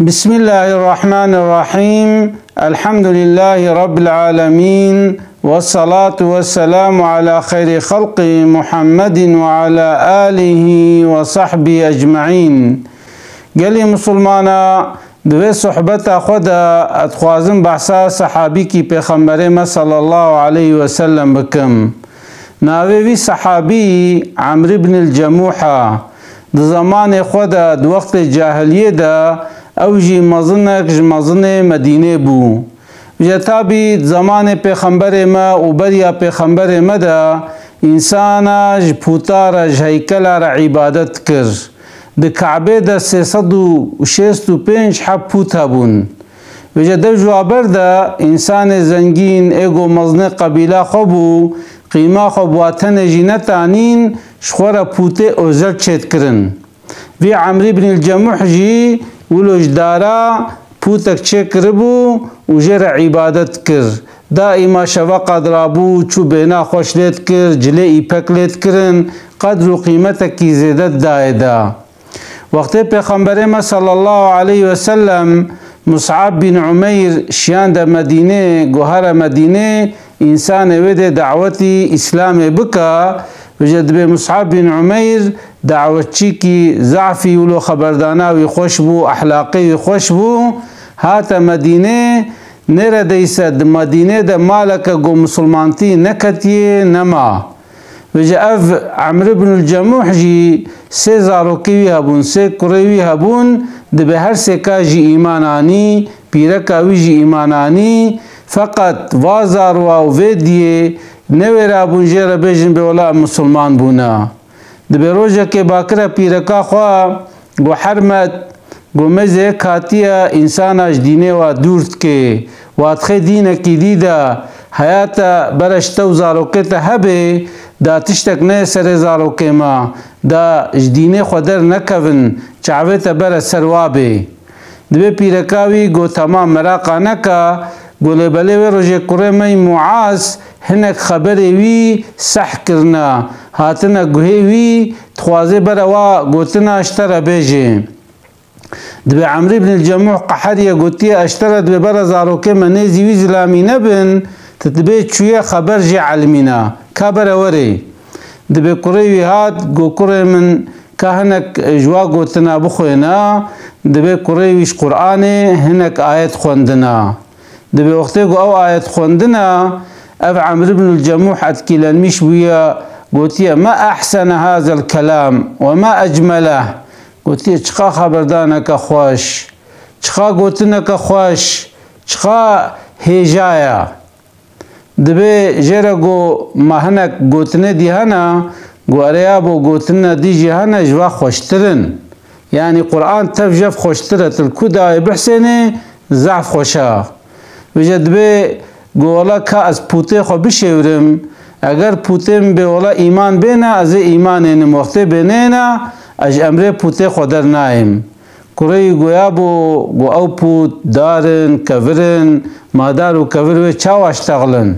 بسم الله الرحمن الرحيم. الحمد لله رب العالمين، والصلاة والسلام على خير خلق محمد وعلى آله وصحبه أجمعين. قالي مسلمانا دوی صحبت خدا اتخوازم بحثا صحابی کی پیغمبر صلی الله علیه وسلم بکم. ناوی صحابی عمرو بن الجموحه د زمان خدا د وقت جاهلیه دا اوجی مزنه مدینه بو. جتابی زمان پیغمبر ما و بریا پیغمبر ما دا انسان پوتا را هیکل را عبادت کر. د کعبه د 365 حب پوت هبون. وجه د جوابر دا انسان زنگین ایگو مزنه قبیله خوبو قیمه خوب واتن جینت آنین شخور پوته اوزر چید کرن. وی عمرو بن الجموح جی ولوش دارا پوتک چه کربو و جر عبادت کر. دائما شوق درابو چو بینا خوش لید کر جلی ایپک لید کرن قدر و قیمتک کی زیدت دائدا. وقت پیغمبر ما صلی الله علیه وسلم مصعب بن عمیر شیان در مدینه گوهر مدینه انسان وید دعوتی اسلام بکا. وجد به مصعب بن عمیر دعوتچی کی ضعفی ولو خبرداناوی خوش بو اخلاقی خوش بو هات مدینه نره دیسد مدینه د مالک گو مسلمانتی نکتیه نما. وجه اف عمرو بن الجموح جی سه زاروکیوی هبون سه کرویوی هبون ده به هر سکا جی ایمانانی پیرکاوی جی ایمانانی فقط وازارو او ویدیه نوی رابون جیر بیجن به ولا مسلمان بونا. ده به روژه که باکره پیرکا خواه گو حرمت گو مزه کاتیه انساناش دینه و دورت که وادخه دینه کی دیده حیاتا برشتو زاروکت هبه دا تشتک نه سر زاروکه ما دا جدینه خودر نکون چعویتا بر سروابه. دوی پیرکاوی گو تمام مراقا نکا گو لباله و روژه کرمی معاذ هنک خبری وی صح کرنا هاتنا گوهی وی تخوازه بروا گوتنا اشتر بیجه. دوی عمرو بن الجموح قحریه گوتیه اشتر دوی بر زاروکه منیزی وی زلامی نبن تتبه چویه خبر جی علمینا کابر وری. دبی کروی هات گو کروی من که هنک جوا گوتنا بخوینا دبی کرویش قرآنه هنک آیت خوندنا. دبی وقتی گو او آیت خوندنا اف عمرو بن الجموح اتکیلن میش بویا گوتیه ما احسن هذا الكلام وما اجمله. گوتیه چقا خبردانه که خوش چقا گوتنه که خوش چقا هیجایا. دبی جره گو مهنک گوتنه دی هنه گو اریابو گوتنه دی جی هنه جوا خوشترن. یعنی قرآن تف جف خوشتره تلکو دای بحسنه ضعف خوشه. وجه دبی گو والا که از پوته خو بشورم اگر پوتم به والا ایمان بینه از ایمان اینم وقتی بینه اج امره پوته خو در نایم. کوری گویابو گو او پوت دارن کورن مادار و کور و چاو اشتغلن.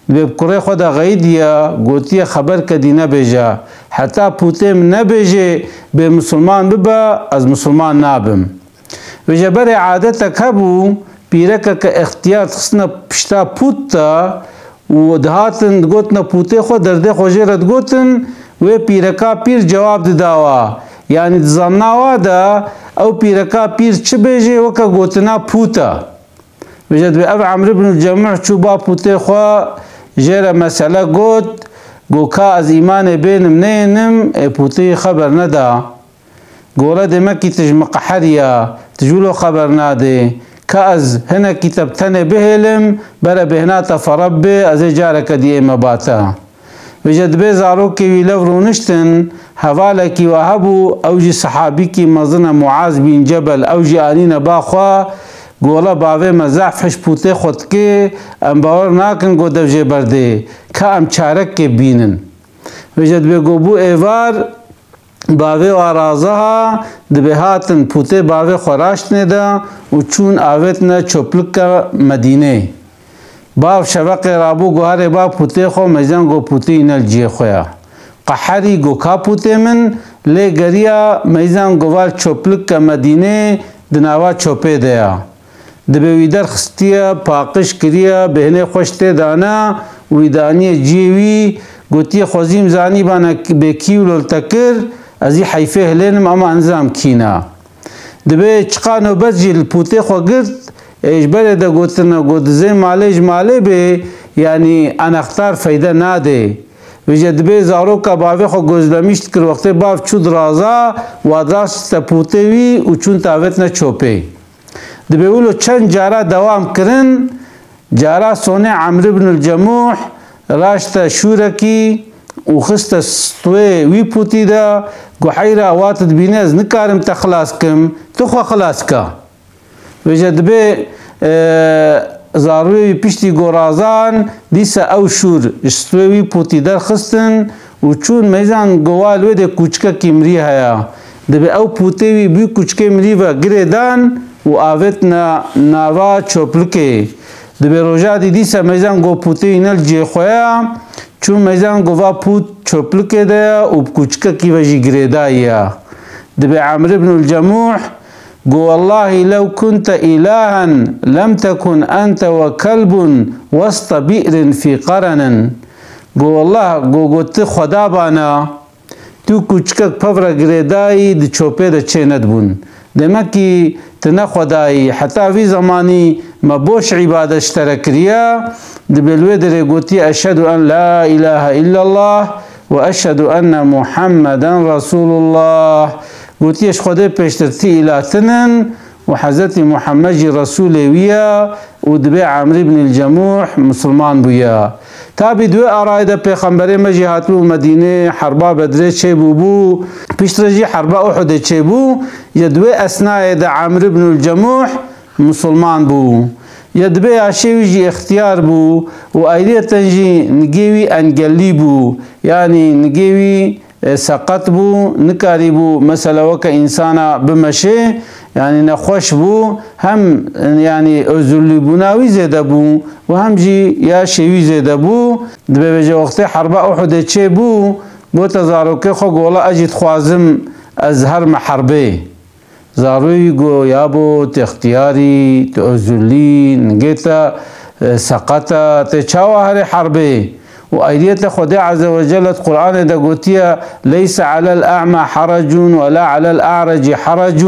به کوری خدا غیدیا گوتی خبر کدی نبیجا حتی پوتم نبیجه به مسلمان ببا از مسلمان نابم. و جبر عادت کبو پیرک که اختیار خصنا پشتا پوت تا و دهاتن گوتنا پوته خو درده خوجرت گوتن و پیرکا پیر جواب داوا یعنی زناوا دا او پیرکا پیر چه بیجه وکا گوتنا پوتا. وجد به اب عمرو بن الجموح چوبا پوته خو جره مسئله گوت گو که از ایمان بینم نینم پوته خبر ندا. گوله دمکی تجمق حریا تجولو خبر ناده که از هنه کتاب تنه بهلم برا بهنات فرب از جارک دیه مباتا. وجد به زارو که ویلو رونشتن حواله کی وهبو اوجی صحابی کی مزن معاذ بن جبل اوجی آنین باخوا گولا باوه مزعفش پوته خود که ام باور ناکن گو دوجه برده که ام چارک که بینن. وجد به گوبو ایوار باوه و آرازها دبه هاتن پوته باوه خوراشت نده و چون آوتنا چوپلک مدینه. باو شبق رابو گوهر با پوته خو مجان گو پوته اینل جیه خویا. قحری گو کا پوته من لی گریا میزان گوال چوپلک مدینه دناوا چوپه دیا دبه وی درخستیه پاقش کریه بهنه خوشته دانا ویدانی جیوی گوتی خوزیم زانی بانا به کیولو تکر ازی حیفه هلینم اما انزام کینا دبه چقا نوبت جیل پوته خو گرد اجبر ده گوتنا گوتزه ماله به یعنی انختار فایده ناده ویجه دبه زارو که باوی خو گزدمیشت کر وقت باو چود رازا و ادراس تپوته وی و چون تاوت نه چوپه دبه اولو چند جارا دوام کرن جارا سونه عمرو بن الجموح راشت شورکی و خست ستوه وی پوتی دا گو حیره واتد بینه از نکارم تخلاص کم تو خو خلاص که ویجه دبه زاروی پشتی گورازان دیسا او شور ستوی پوتی در خستن و چون میزان گوال و ده کوچکا کمری هیا دبه او پوتی وی بی کوچکا مری و گره دان و آوت ناوا چوپلکه دبه روژا دیسا میزان گو پوتی نل جی خویا چون میزان گوا پوت چوپلکه ده و کوچکا کی وجی گره دایا دبه عمرو بن الجموح قو والله لو كنت إلها لم تكن أنت وكلب وسط بئر في قرن قو والله قلت خدا بانا تو كوچكك پورا گرداي د چوپه د چيند بون دمكي تنا خداي حتى في زماني ما بوش عبادة اشتركريا دبلوه در قوتي أشهد أن لا إله إلا الله وأشهد أن محمدا رسول الله گوتیش خدا پیشترتی الاتنن و حضرت محمد رسول ویا و دبه عمرو بن الجموح مسلمان بویا تابی دو آراید پیغمبر مجیحات بو مدینه حربا بدره چه بو پیشترجی حربا احد چه بو یا دو اسنای دا عمرو بن الجموح مسلمان بو یا دبه عشوی جی اختیار بو و ایلیتن جی نگیوی انگلی بو یعنی نگیوی سقط بو نکاری بو مثلا وکا انسانا بمشه یعنی نخوش بو هم یعنی ازولی بوناوی زیده بو و هم جی یا شوی زیده بو دبه بجه وقت حربا احده چه بو بو تزاروکه خو گولا اجید خوازم از هر محربه زاروی گو یا بو تختیاری تو ازولی نگیتا سقطا تچاو هر حربه وآيات خدا عز وجل القرآن دا قوتيا ليس على الأعمى حرج ولا على الأعرج حرج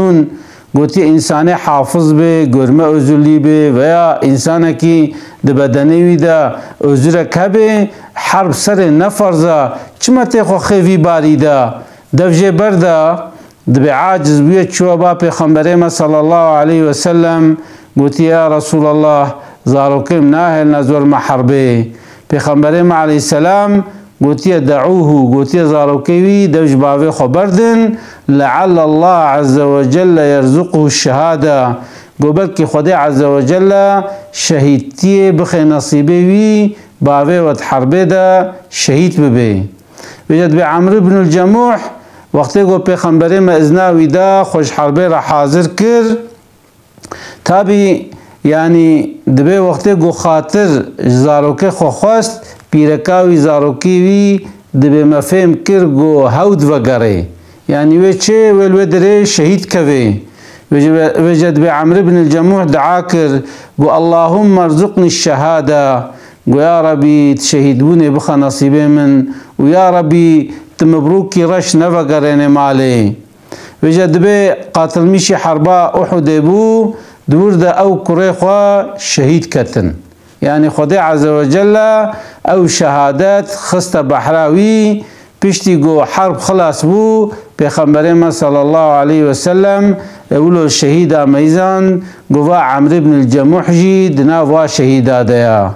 قوتي إنسان حافظ به قرمة أزولي به ويا إنسان كي دا بدنوي دا أزرك به حرب سر نفرزا چما تيخو خيفي باري دا دفجه بردا دبي عاجز بيت شوابا پیغمبرما صلى الله عليه وسلم قوتي يا رسول الله زاروكم ناهل نزور محربه پیغمبر علیه السلام گوتی دعوه گوتی زاروکوی دوج باوی خبردن لعل الله عز وجل يرزقه الشهاده گوبل کی خدا عز وجل شهیدتی بخی نصیبه وی باوی و حربه دا شهید ببی وجد به عمرو بن الجموح وقتی گو پیغمبر ما ازناوی دا خوش حربه را حاضر کر تابی یعنی دبه وقتی گو خاطر زاروکه خو خواست پیرکاوی زاروکی وی دبه مفهم کر گو هود وگره یعنی وی چه ولو دره شهید کوی وجد به عمرو بن الجموح دعا کر گو اللهم ارزقني الشهاده گو یا ربی شهید بونه بخا نصیبه من و یا ربی تمبروکی رش نوگرین مالی وجد به قاتل میشی حربا احد بو دور دا او كري خوا شهيد كتن يعني خدا عز وجل او شهادات خست بحراوي بيشتي جو حرب خلاص بو پیغمبر صلى الله عليه وسلم اولو الشهيد ميزان جوا عمرو بن الجموح جي دنا وا شهيد ديا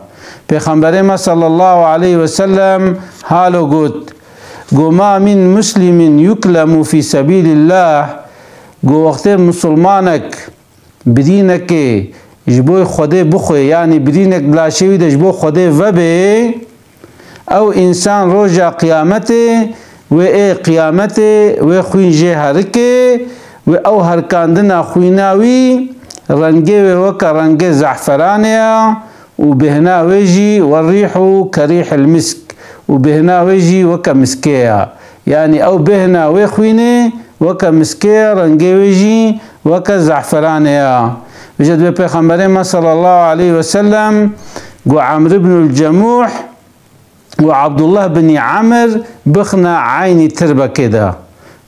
پیغمبر صلى الله عليه وسلم حالو قلت جو ما من مسلم يكلم في سبيل الله جو وقت مسلمانك بدینک جبوی خدا بخوی یعنی بدینک بلاشوی ده جبو خدا وبه او انسان روجا قیامته و ای قیامته و خوین جه هرکه و او هرکاندنا خویناوی رنگه و وکا رنگه زعفرانیا و بهنا وجی والريح كريح المسك و بهنا وجی وکا مسکیا یعنی او بهنا و خوینه وکا مسکیا رنگه وجی وك زعفران يا وجد بيغمبر ما صلى الله عليه وسلم قو عمرو بن الجموح وعبد الله بن عمر بخنا عيني تربة كده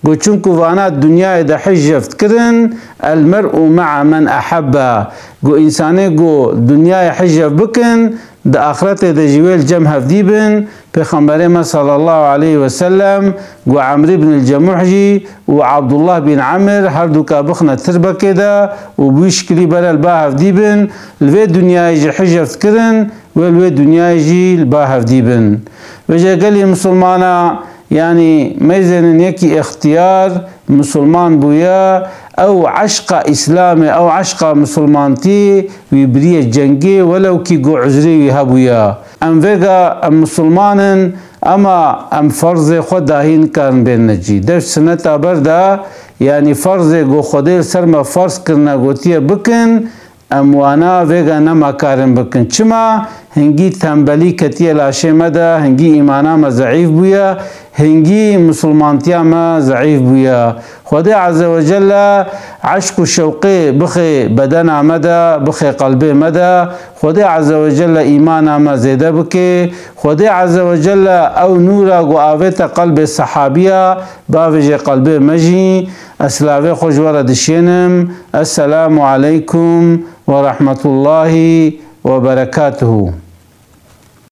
قو چونكو فانا الدنيا دا حجفت كرن المرء مع من أحبه قو إنساني قو دنيا حجف بكن دا آخرت دا جويل جمع هفديبن پیغمبر ما صلى الله عليه وسلم قو عمرو بن الجموح جي وعبد الله بن عمر هر دوكا بخنا تربة كده وبيشكلي بلا البا هفديبن الوي دنيا يجي حجفت كرن والوي دنيا يجي البا هفديبن وجا قال مسلمانا يعني ميزن يكي اختيار مسلمان بويا او عشق اسلامي او عشق مسلمانتي ويبريه جنگي ولو كي قو عزري ويهبويا ام فيغا ام مسلمان اما ام فرض خداهين كان بين نجي در سنة بردا يعني فرض قو خديل سرما فرض کرنا قوتيا بكن ام وانا فيغا نما كارن بكن چما هنگي تنبلي كتيا لاشي مدا هنگي ايمانا ما ضعيف بويا هنگي مسلمانتيا ما ضعيف بويا خدا عز وجل عشق الشوقي بخي بدنا مدى بخي قلبي مدى خدا عز وجل ايمانا ما زيدا بكي خدا عز وجل او نورا قوافت قلب الصحابية بافج قلبي مجي اسلاوي خوش ورد الشينم السلام عليكم ورحمة الله وبركاته.